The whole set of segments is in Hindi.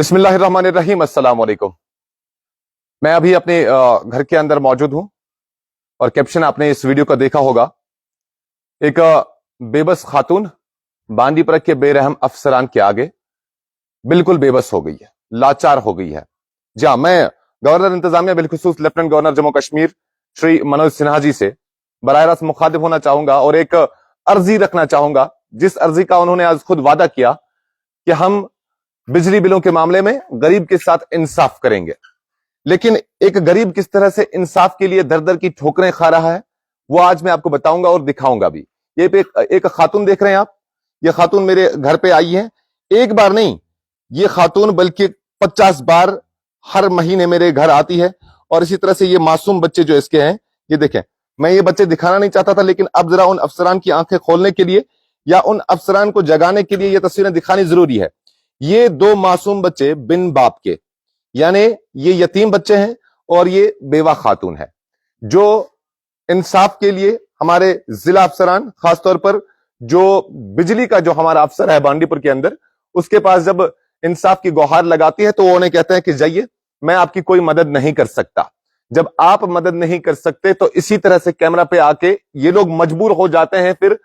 बिस्मिल्लाहिर्रहमानिर्रहीम। अस्सलाम वालेकुम। मैं अभी अपने घर के अंदर मौजूद हूं और कैप्शन आपने इस वीडियो का देखा होगा। एक बेबस खातून बांदीपुरा के बेरहम अफसरान के आगे बिल्कुल बेबस हो गई है, लाचार हो गई है। जी हां, मैं गवर्नर इंतजामिया बिलखुसूस लेफ्टिनेंट गवर्नर जम्मू कश्मीर श्री मनोज सिन्हा जी से बराह रास्त मुखातिब होना चाहूंगा और एक अर्जी रखना चाहूंगा, जिस अर्जी का उन्होंने आज खुद वादा किया कि हम बिजली बिलों के मामले में गरीब के साथ इंसाफ करेंगे। लेकिन एक गरीब किस तरह से इंसाफ के लिए दर दर की ठोकरें खा रहा है, वो आज मैं आपको बताऊंगा और दिखाऊंगा भी। ये एक खातून देख रहे हैं आप, ये खातून मेरे घर पे आई है। एक बार नहीं, ये खातून बल्कि 50 बार हर महीने मेरे घर आती है। और इसी तरह से ये मासूम बच्चे जो इसके हैं, ये देखें। मैं ये बच्चे दिखाना नहीं चाहता था, लेकिन अब जरा उन अफसरान की आंखें खोलने के लिए या उन अफसरान को जगाने के लिए ये तस्वीरें दिखानी जरूरी है। ये दो मासूम बच्चे बिन बाप के, यानी ये यतीम बच्चे हैं और ये बेवा खातून है, जो इंसाफ के लिए हमारे जिला अफसरान, खासतौर पर जो बिजली का जो हमारा अफसर है बांदीपुर के अंदर, उसके पास जब इंसाफ की गुहार लगाती है तो वो उन्हें कहते हैं कि जाइए, मैं आपकी कोई मदद नहीं कर सकता। जब आप मदद नहीं कर सकते तो इसी तरह से कैमरा पे आके ये लोग मजबूर हो जाते हैं फिर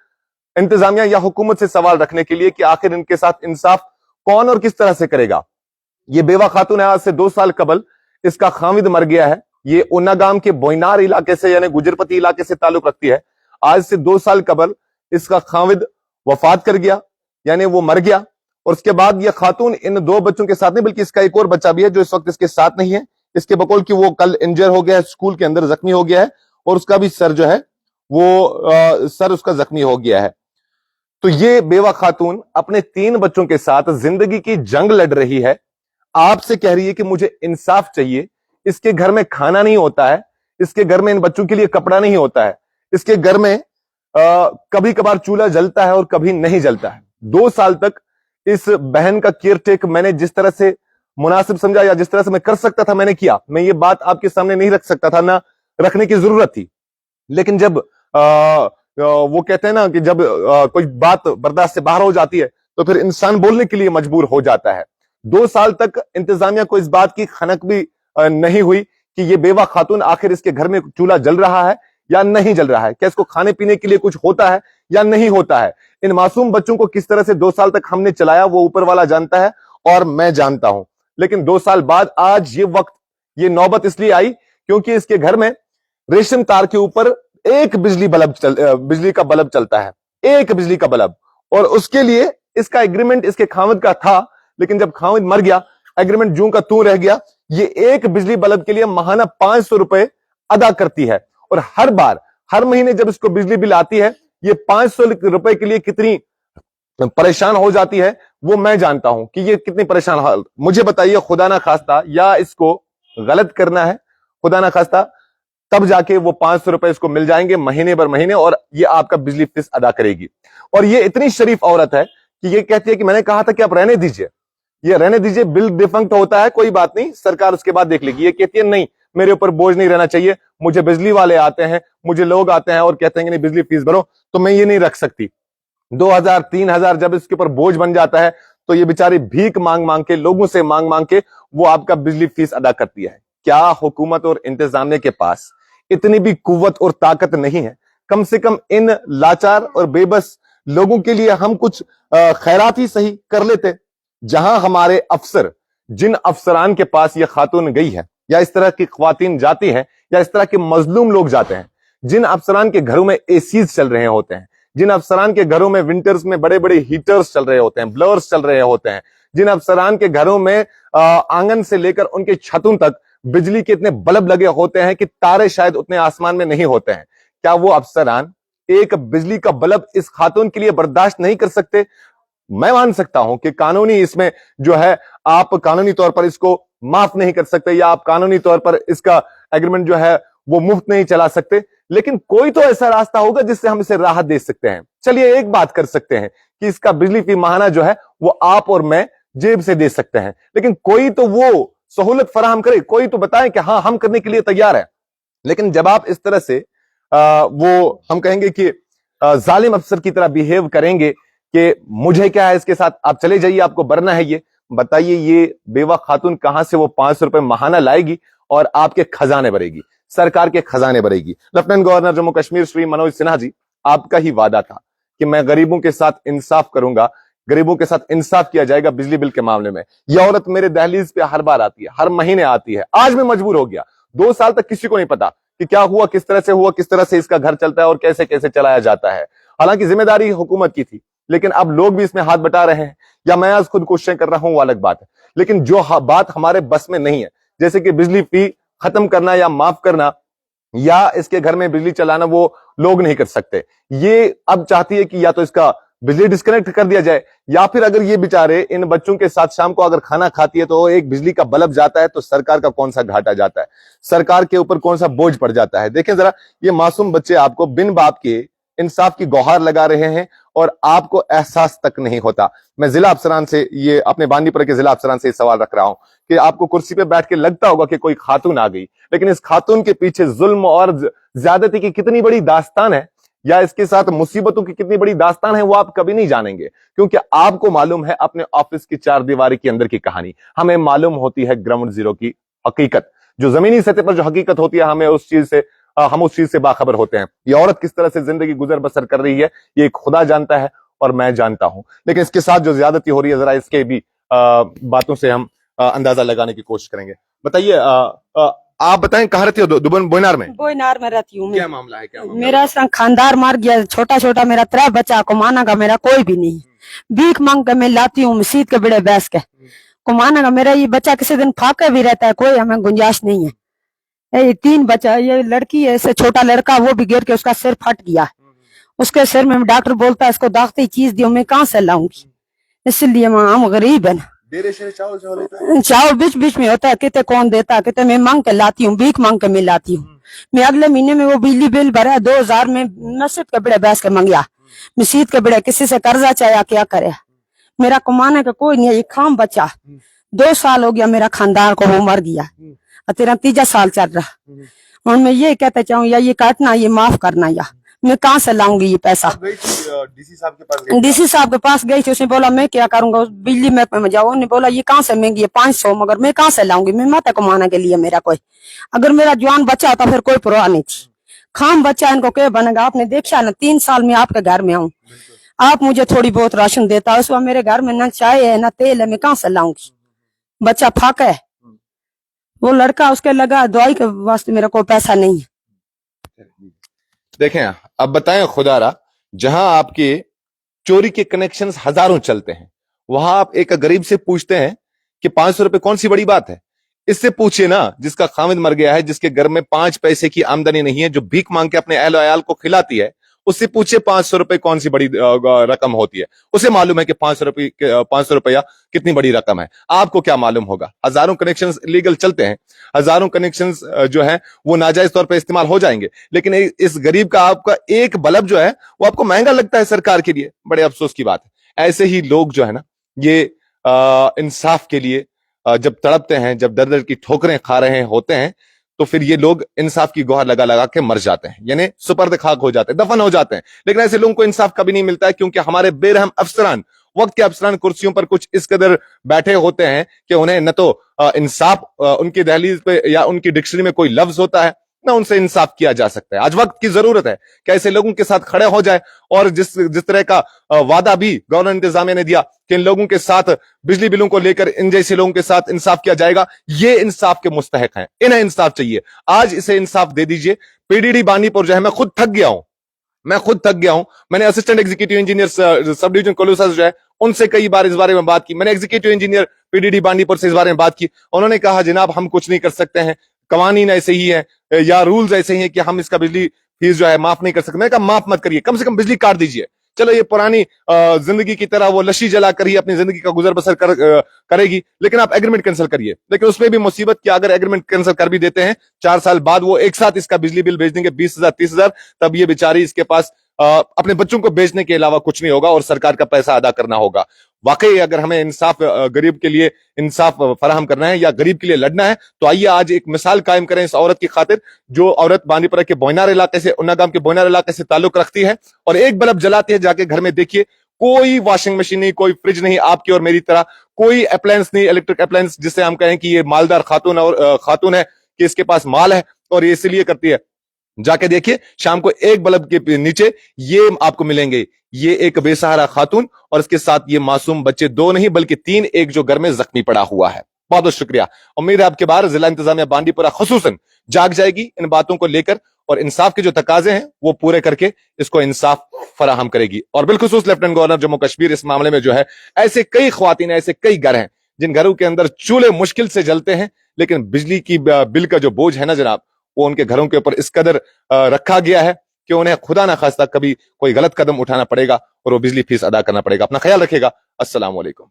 इंतजामिया या हुकूमत से सवाल रखने के लिए कि आखिर इनके साथ इंसाफ कौन और किस तरह से करेगा। ये बेवा खातून है, आज से 2 साल कबल इसका खामिद मर गया है। ये ऊना गांव के बोइनार इलाके से यानी गुजरपति इलाके से ताल्लुक रखती है। आज से 2 साल कबल इसका खामिद वफात कर गया, यानी वो मर गया। और उसके बाद ये खातून इन 2 बच्चों के साथ नहीं, बल्कि इसका एक और बच्चा भी है जो इस वक्त इसके साथ नहीं है। इसके बकौल की वो कल इंजर हो गया है, स्कूल के अंदर जख्मी हो गया है और उसका भी सर जो है वो सर उसका जख्मी हो गया है। तो ये बेवा खातून अपने 3 बच्चों के साथ जिंदगी की जंग लड़ रही है। आपसे कह रही है कि मुझे इंसाफ चाहिए। इसके घर में खाना नहीं होता है, इसके घर में इन बच्चों के लिए कपड़ा नहीं होता है, इसके घर में कभी कभार चूल्हा जलता है और कभी नहीं जलता है। 2 साल तक इस बहन का केयर टेक मैंने जिस तरह से मुनासिब समझा या जिस तरह से मैं कर सकता था मैंने किया। मैं ये बात आपके सामने नहीं रख सकता था, ना रखने की जरूरत थी। लेकिन जब वो कहते हैं ना कि जब कोई बात बर्दाश्त से बाहर हो जाती है तो फिर इंसान बोलने के लिए मजबूर हो जाता है। 2 साल तक इंतजामिया को इस बात की खनक भी नहीं हुई कि ये बेवा खातून आखिर इसके घर में चूल्हा जल रहा है या नहीं जल रहा है, क्या इसको खाने पीने के लिए कुछ होता है या नहीं होता है। इन मासूम बच्चों को किस तरह से 2 साल तक हमने चलाया वो ऊपर वाला जानता है और मैं जानता हूं। लेकिन 2 साल बाद आज ये वक्त, ये नौबत इसलिए आई क्योंकि इसके घर में रेशम तार के ऊपर एक बिजली का बल्ब चलता है, एक बिजली का बल्ब। और उसके लिए इसका एग्रीमेंट इसके खामिद का था, लेकिन जब खामिद मर गया एग्रीमेंट जूं का तूं रह गया। ये एक बिजली बल्ब के लिए माहाना 500 रुपए अदा करती है और हर बार हर महीने जब इसको बिजली बिल आती है ये 500 रुपए के लिए कितनी परेशान हो जाती है वो मैं जानता हूं कि ये कितनी परेशान। मुझे बताइए, खुदा ना खास्ता या इसको गलत करना है, खुदा ना खास्ता, तब जाके वो 500 रुपए इसको मिल जाएंगे महीने भर महीने और ये आपका बिजली फीस अदा करेगी। और ये इतनी शरीफ औरत है कि ये कहती है कि मैंने कहा था कि आप रहने दीजिए, ये रहने दीजिए, बिल डिफंक्ट होता है, कोई बात नहीं, सरकार उसके बाद देख लेगी। ये कहती है नहीं, मेरे ऊपर बोझ नहीं रहना चाहिए, मुझे बिजली वाले आते हैं, मुझे लोग आते हैं और कहते हैं कि नहीं बिजली फीस भरो, तो मैं ये नहीं रख सकती। 2000 3000 जब इसके ऊपर बोझ बन जाता है तो ये बेचारी भीख मांग मांग के, लोगों से मांग मांग के वो आपका बिजली फीस अदा करती है। क्या हुकूमत और इंतजामिया के पास इतनी भी कुव्वत और ताकत नहीं है? कम से कम इन लाचार और बेबस लोगों के लिए हम कुछ खैरात ही सही कर लेते। जहां हमारे अफसर, जिन अफसरान के पास ये खातून गई है या इस तरह की ख्वातीन जाती हैं या इस तरह के मजलूम लोग जाते हैं, जिन अफसरान के घरों में एसीज चल रहे होते हैं, जिन अफसरान के घरों में विंटर्स में बड़े बड़े हीटर्स चल रहे होते हैं, ब्लोअर्स चल रहे होते हैं, जिन अफसरान के घरों में आंगन से लेकर उनके छतों तक बिजली के इतने बल्ब लगे होते हैं कि तारे शायद उतने आसमान में नहीं होते हैं, क्या वो अफसरान एक बिजली का बल्ब इस खातून के लिए बर्दाश्त नहीं कर सकते? मैं मान सकता हूं कि कानूनी इसमें जो है आप कानूनी तौर पर इसको माफ नहीं कर सकते या आप कानूनी तौर पर इसका एग्रीमेंट जो है वो मुफ्त नहीं चला सकते, लेकिन कोई तो ऐसा रास्ता होगा जिससे हम इसे राहत दे सकते हैं। चलिए एक बात कर सकते हैं कि इसका बिजली फी माहाना जो है वो आप और मैं जेब से दे सकते हैं, लेकिन कोई तो वो सहूलत फराहम करे, कोई तो बताए कि हाँ हम करने के लिए तैयार है। लेकिन जब आप इस तरह से वो हम कहेंगे कि जालिम अफसर की तरह बिहेव करेंगे कि मुझे क्या है इसके साथ, आप चले जाइए, आपको बरना है ये, बताइए ये बेवा खातून कहां से वो 500 रुपए महाना लाएगी और आपके खजाने भरेगी, सरकार के खजाने भरेगी। लेफ्टिनेंट गवर्नर जम्मू कश्मीर श्री मनोज सिन्हा जी, आपका ही वादा था कि मैं गरीबों के साथ इंसाफ करूंगा, गरीबों के साथ इंसाफ किया जाएगा बिजली बिल के मामले में। यह औरत मेरे दहलीज पे हर बार आती है, हर महीने आती है। आज मैं मजबूर हो गया, 2 साल तक किसी को नहीं पता कि क्या हुआ, किस तरह से हुआ, किस तरह से इसका घर चलता है और कैसे कैसे चलाया जाता है। हालांकि जिम्मेदारी हुकूमत की थी, लेकिन अब लोग भी इसमें हाथ बटा रहे हैं, या मैं आज खुद कोशिशें कर रहा हूं, वो अलग बात है। लेकिन जो बात हमारे बस में नहीं है, जैसे कि बिजली फी खत्म करना या माफ करना या इसके घर में बिजली चलाना, वो लोग नहीं कर सकते। ये अब चाहती है कि या तो इसका बिजली डिस्कनेक्ट कर दिया जाए, या फिर अगर ये बेचारे इन बच्चों के साथ शाम को अगर खाना खाती है तो एक बिजली का बल्ब जाता है तो सरकार का कौन सा घाटा जाता है, सरकार के ऊपर कौन सा बोझ पड़ जाता है। देखें जरा, ये मासूम बच्चे आपको बिन बाप के इंसाफ की गुहार लगा रहे हैं और आपको एहसास तक नहीं होता। मैं जिला अफसरान से, ये अपने बांदीपुरा के जिला अफसरान से सवाल रख रहा हूं कि आपको कुर्सी पे बैठ के लगता होगा कि कोई खातून आ गई, लेकिन इस खातून के पीछे जुल्म और ज्यादती की कितनी बड़ी दास्तान है, या इसके साथ मुसीबतों की कितनी बड़ी दास्तान है, वो आप कभी नहीं जानेंगे, क्योंकि आपको मालूम है अपने ऑफिस की 4 दीवारी के अंदर की कहानी। हमें मालूम होती है ग्राउंड जीरो की हकीकत, जो जमीनी सतह पर जो हकीकत होती है, हमें उस चीज से हम उस चीज से बाखबर होते हैं। ये औरत किस तरह से जिंदगी गुजर बसर कर रही है, ये खुदा जानता है और मैं जानता हूं। लेकिन इसके साथ जो ज्यादती हो रही है, जरा इसके भी बातों से हम अंदाजा लगाने की कोशिश करेंगे। बताइए, आप बताएं कहाँ रहती हो? बोयनार में? बोयनार में रहती हूँ। क्या मामला है? क्या मामला? मेरा खानदार मार गया, छोटा छोटा मेरा 3 बच्चा, कमाना का मेरा कोई भी नहीं। भीख मांग कर मैं लाती हूँ मस्जिद के बड़े बैस के, कमाना का मेरा ये बच्चा किसी दिन फाका भी रहता है, कोई हमें गुंजाइश नहीं है। ये 3 बच्चा, ये लड़की है, ऐसे छोटा लड़का, वो भी गिर के उसका सिर फट गया। उसके सिर में डॉक्टर बोलता है इसको दागती चीज दियो, मैं कहाँ से लाऊंगी? इसलिए हम गरीब है ना। चावल बीच बीच में होता है, कितने कौन देता है, कितने मैं मांग के लाती हूँ, भीख मांग के मैं लाती हूँ। मैं अगले महीने में वो बिजली बिल भरा 2000 में, मस्जिद के बड़े बैस के मंगया, मस्जिद के बड़े किसी से कर्जा चाहे क्या करे। मेरा कमाने का कोई नहीं है, ये खाम बच्चा 2 साल हो गया मेरा खानदार को, वो मर गया और तेरा 3 साल चल रहा। और मैं ये कहते चाहूँ, या ये काटना, ये माफ करना, या मैं कहाँ से लाऊंगी ये पैसा? डीसी साहब के पास? डीसी साहब के पास गई थी, उसने बोला मैं क्या करूंगा, बिजली में जाओ। उन्होंने बोला ये कहाँ से महंगी है, 500, मगर मैं कहाँ से लाऊंगी, मैं माता कमाने के लिए मेरा कोई, अगर मेरा जवान बच्चा होता फिर कोई परवाह नहीं थी। खाम बच्चा, इनको क्या बनेगा? आपने देखा ना, 3 साल में आपके घर में आऊँ, आप मुझे थोड़ी बहुत राशन देता, उस वक्त मेरे घर में न चाय है न तेल है, मैं कहाँ से लाऊंगी? बच्चा फाका है, वो लड़का उसके लगा, दवाई के वास्ते मेरा कोई पैसा नहीं है। देखें, अब बताएं खुदारा, जहां आपके चोरी के कनेक्शंस हजारों चलते हैं, वहां आप एक गरीब से पूछते हैं कि 500 रुपए कौन सी बड़ी बात है? इससे पूछिए ना जिसका खामिद मर गया है, जिसके घर में 5 पैसे की आमदनी नहीं है, जो भीख मांग के अपने अहल अयाल को खिलाती है, उससे पूछे 500 रुपए कौन सी बड़ी रकम होती है। उसे मालूम है कि 500 रुपया कितनी बड़ी रकम है। आपको क्या मालूम होगा? हजारों कनेक्शंस लीगल चलते हैं, हजारों कनेक्शंस जो है वो नाजायज तौर पे इस्तेमाल हो जाएंगे, लेकिन इस गरीब का आपका एक बल्ब जो है वो आपको महंगा लगता है सरकार के लिए। बड़े अफसोस की बात है, ऐसे ही लोग जो है ना, ये इंसाफ के लिए जब तड़पते हैं, जब दर दर की ठोकरें खा रहे होते हैं, तो फिर ये लोग इंसाफ की गुहार लगा लगा के मर जाते हैं, यानी सुपर्द खाक हो जाते हैं, दफन हो जाते हैं। लेकिन ऐसे लोगों को इंसाफ कभी नहीं मिलता है, क्योंकि हमारे बेरहम अफसरान, वक्त के अफसरान कुर्सियों पर कुछ इस कदर बैठे होते हैं कि उन्हें न तो इंसाफ उनकी दहलीज पे या उनकी डिक्शनरी में कोई लफ्ज होता है, ना उनसे इंसाफ किया जा सकता है। आज वक्त की जरूरत है कि ऐसे लोगों के साथ खड़े हो जाए, और जिस तरह का वादा भी गवर्नर इंतजामिया ने दिया कि इन लोगों के साथ बिजली बिलों को लेकर इन जैसे लोगों के साथ इंसाफ किया जाएगा, ये इंसाफ के मुस्तहक हैं, इन्हें इंसाफ चाहिए। आज इसे इंसाफ दे दीजिए। पीडीडी बानीपुर जो है, मैं खुद थक गया हूं, मैंने assistant executive engineer sub division कोलूसा जो है, उनसे कई बार इस बारे में बात की। मैंने एग्जीक्यूटिव इंजीनियर पीडीडी बानीपुर से इस बारे में बात की। उन्होंने कहा जनाब हम कुछ नहीं कर सकते हैं, कवानीन ऐसे ही है या रूल्स ऐसे ही हैं कि हम इसका बिजली फीस जो है माफ नहीं कर सकते। मैंने कहा माफ मत करिए, कम से कम बिजली काट दीजिए। चलो ये पुरानी जिंदगी की तरह वो लशी जला कर ही अपनी जिंदगी का गुजर बसर करेगी, लेकिन आप एग्रीमेंट कैंसिल करिए। लेकिन उसमें भी मुसीबत कि अगर एग्रीमेंट कैंसिल कर भी देते हैं, 4 साल बाद वो एक साथ इसका बिजली बिल भेज देंगे 20,000 30,000, तब ये बेचारी इसके पास अपने बच्चों को बेचने के अलावा कुछ नहीं होगा और सरकार का पैसा अदा करना होगा। वाकई अगर हमें इंसाफ, गरीब के लिए इंसाफ फराहम करना है या गरीब के लिए लड़ना है, तो आइए आज एक मिसाल कायम करें इस औरत की खातिर, जो औरत बांदीपुरा के बोयनार इलाके से, उन्नागाम के बोयनार इलाके से ताल्लुक रखती है और एक बल्ब जलाती है। जाके घर में देखिए कोई वॉशिंग मशीन नहीं, कोई फ्रिज नहीं, आपकी और मेरी तरह कोई अप्लायंस नहीं, इलेक्ट्रिक अप्लायंस जिससे हम कहें कि ये मालदार खातून और खातून है कि इसके पास माल है और ये इसलिए करती है। जाके देखिए शाम को एक बल्ब के नीचे ये आपको मिलेंगे, ये एक बेसहारा खातून और इसके साथ ये मासूम बच्चे, दो नहीं बल्कि तीन, एक जो घर में जख्मी पड़ा हुआ है। बहुत बहुत शुक्रिया। उम्मीद है आपके बार जिला इंतजामिया बांडीपुरा खुसूसन जाग जाएगी इन बातों को लेकर और इंसाफ के जो तकाजे हैं वो पूरे करके इसको इंसाफ फराहम करेगी। और बिलखुसूस लेफ्टिनेंट गवर्नर जम्मू कश्मीर इस मामले में जो है, ऐसे कई ख्वातीन, ऐसे कई घर हैं जिन घरों के अंदर चूल्हे मुश्किल से जलते हैं लेकिन बिजली की बिल का जो बोझ है ना जनाब, वो उनके घरों के ऊपर इस कदर रखा गया है कि उन्हें खुदा ना खास्ता कभी कोई गलत कदम उठाना पड़ेगा और वो बिजली फीस अदा करना पड़ेगा। अपना ख्याल रखिएगा। अस्सलाम वालेकुम।